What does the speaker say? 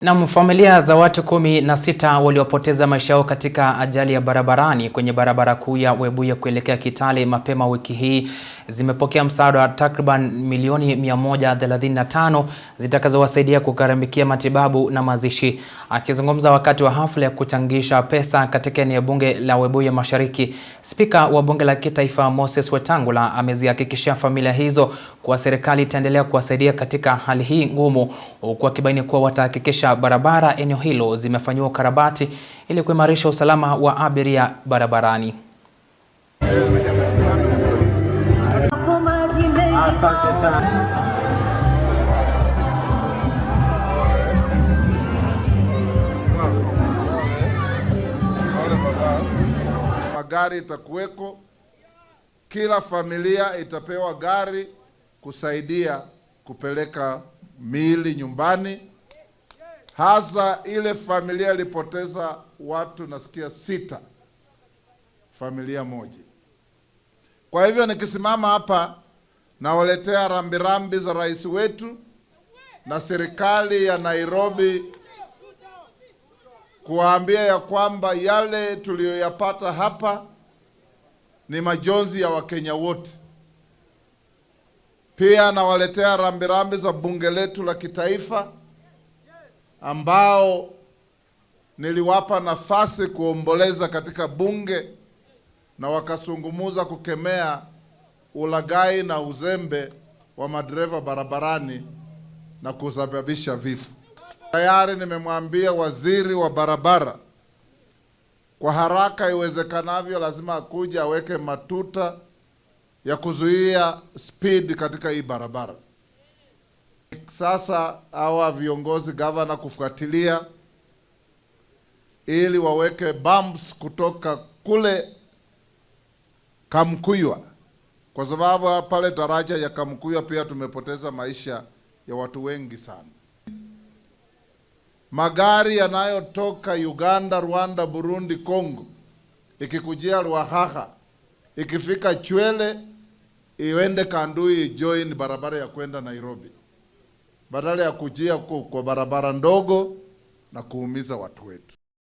Na familia za watu 16 waliopoteza maisha yao katika ajali ya barabarani kwenye barabara kuu ya Webuye kuelekea Kitale mapema wiki hii zimepokea msaada wa takriban milioni 135 zitakazowasaidia kugharamikia matibabu na mazishi. Akizungumza wakati wa hafla ya kuchangisha pesa katika eneo bunge la Webuye Mashariki, Spika wa bunge la kitaifa Moses Wetangula amezihakikishia familia hizo kuwa serikali itaendelea kuwasaidia katika hali hii ngumu, huku akibaini kuwa watahakikisha barabara eneo hilo zimefanyiwa ukarabati ili kuimarisha usalama wa abiria barabarani. Asante sana. Magari itakuweko, kila familia itapewa gari kusaidia kupeleka miili nyumbani. Hasa ile familia ilipoteza watu nasikia 6, familia moja. Kwa hivyo nikisimama hapa nawaletea rambirambi za rais wetu na serikali ya Nairobi kuwaambia ya kwamba yale tuliyoyapata hapa ni majonzi ya Wakenya wote. Pia nawaletea rambirambi za bunge letu la kitaifa ambao niliwapa nafasi kuomboleza katika bunge na wakasungumuza kukemea ulaghai na uzembe wa madereva barabarani na kusababisha vifo. Tayari nimemwambia waziri wa barabara kwa haraka iwezekanavyo lazima akuja aweke matuta ya kuzuia speed katika hii barabara. Sasa hawa viongozi gavana kufuatilia ili waweke bumps kutoka kule Kamkuywa, kwa sababu pale daraja ya Kamkuywa pia tumepoteza maisha ya watu wengi sana. Magari yanayotoka Uganda, Rwanda, Burundi, Kongo ikikujia Ruahaha, ikifika Chwele iende Kandui join barabara ya kwenda Nairobi, badala ya kujia kwa barabara ndogo na kuumiza watu wetu.